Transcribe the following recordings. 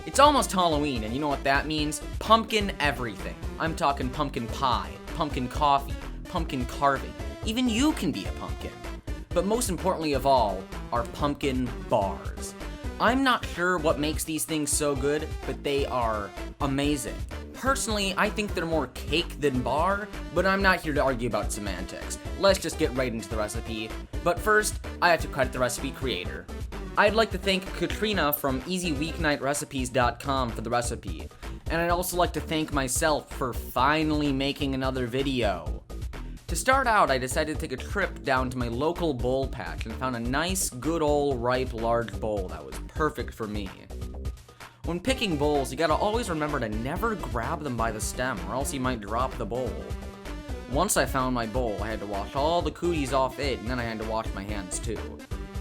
It's almost Halloween, and you know what that means? Pumpkin everything. I'm talking pumpkin pie, pumpkin coffee, pumpkin carving. Even you can be a pumpkin. But most importantly of all are pumpkin bars. I'm not sure what makes these things so good, but they are amazing. Personally, I think they're more cake than bar, but I'm not here to argue about semantics. Let's just get right into the recipe. But first, I have to credit the recipe creator. I'd like to thank Katrina from EasyWeeknightRecipes.com for the recipe. And I'd also like to thank myself for finally making another video. To start out, I decided to take a trip down to my local bowl patch and found a nice, good old ripe large bowl that was perfect for me. When picking bowls, you gotta always remember to never grab them by the stem or else you might drop the bowl. Once I found my bowl, I had to wash all the cooties off it, and then I had to wash my hands too.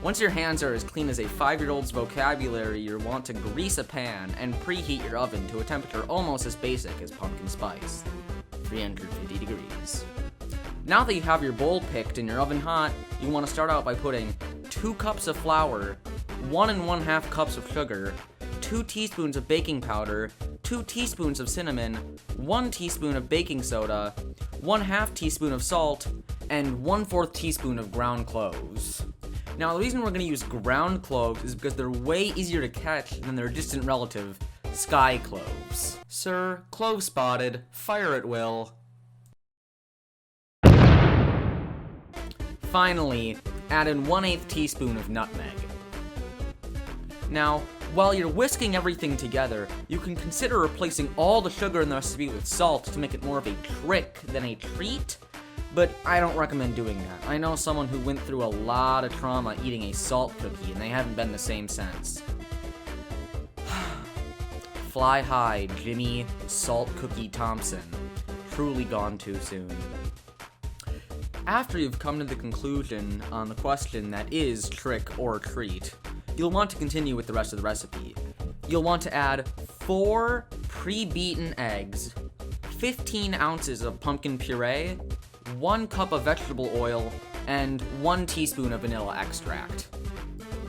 Once your hands are as clean as a 5-year-old's vocabulary, you'll want to grease a pan and preheat your oven to a temperature almost as basic as pumpkin spice, 350 degrees. Now that you have your bowl picked and your oven hot, you want to start out by putting 2 cups of flour, 1 1/2 cups of sugar, 2 teaspoons of baking powder, 2 teaspoons of cinnamon, 1 teaspoon of baking soda, 1/2 teaspoon of salt, and 1/4 teaspoon of ground cloves. Now, the reason we're going to use ground cloves is because they're way easier to catch than their distant relative, sky cloves. Sir, clove spotted, fire at will. Finally, add in 1/8 teaspoon of nutmeg. Now, while you're whisking everything together, you can consider replacing all the sugar in the recipe with salt to make it more of a trick than a treat, but I don't recommend doing that. I know someone who went through a lot of trauma eating a salt cookie, and they haven't been the same since. Fly high, Jimmy Salt Cookie Thompson. Truly gone too soon. After you've come to the conclusion on the question that is trick or treat, you'll want to continue with the rest of the recipe. You'll want to add 4 pre-beaten eggs, 15 ounces of pumpkin puree, 1 cup of vegetable oil, and 1 teaspoon of vanilla extract.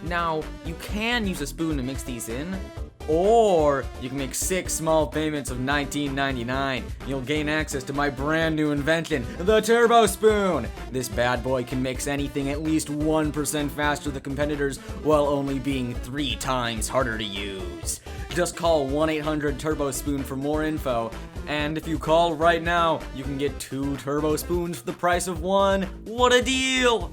Now, you can use a spoon to mix these in, or you can make 6 small payments of $19.99. You'll gain access to my brand new invention, the Turbo Spoon. This bad boy can mix anything at least 1% faster than competitors while only being 3 times harder to use. Just call 1-800-TURBO-SPOON for more info, and if you call right now, you can get 2 Turbo Spoons for the price of 1. What a deal!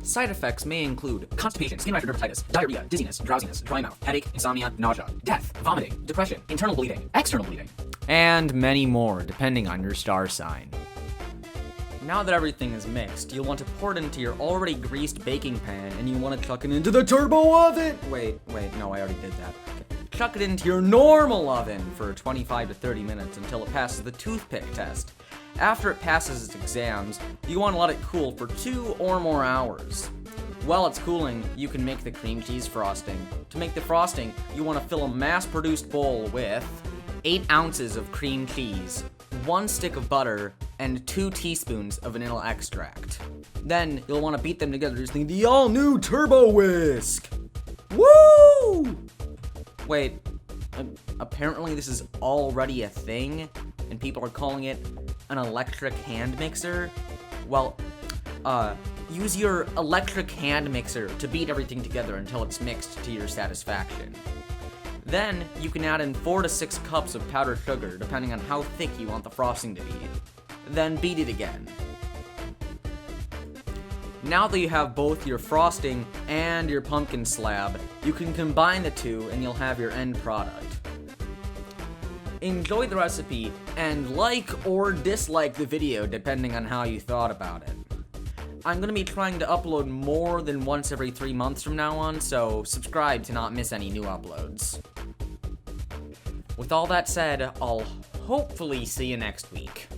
Side effects may include constipation, skin rash or dermatitis, diarrhea, dizziness, drowsiness, dry mouth, headache, insomnia, nausea, death, vomiting, depression, internal bleeding, external bleeding, and many more, depending on your star sign. Now that everything is mixed, you'll want to pour it into your already greased baking pan, and you want to chuck it into the turbo oven! Wait, no, I already did that. Okay. Chuck it into your normal oven for 25 to 30 minutes until it passes the toothpick test. After it passes its exams, you want to let it cool for 2 or more hours. While it's cooling, you can make the cream cheese frosting. To make the frosting, you want to fill a mass-produced bowl with 8 ounces of cream cheese, 1 stick of butter, and 2 teaspoons of vanilla extract. Then, you'll want to beat them together using the all-new Turbo Whisk! Woo! Wait, apparently this is already a thing, and people are calling it an electric hand mixer? Well, use your electric hand mixer to beat everything together until it's mixed to your satisfaction. Then, you can add in 4 to 6 cups of powdered sugar, depending on how thick you want the frosting to be. Then beat it again. Now that you have both your frosting and your pumpkin slab, you can combine the two and you'll have your end product. Enjoy the recipe, and like or dislike the video depending on how you thought about it. I'm going to be trying to upload more than once every 3 months from now on, so subscribe to not miss any new uploads. With all that said, I'll hopefully see you next week.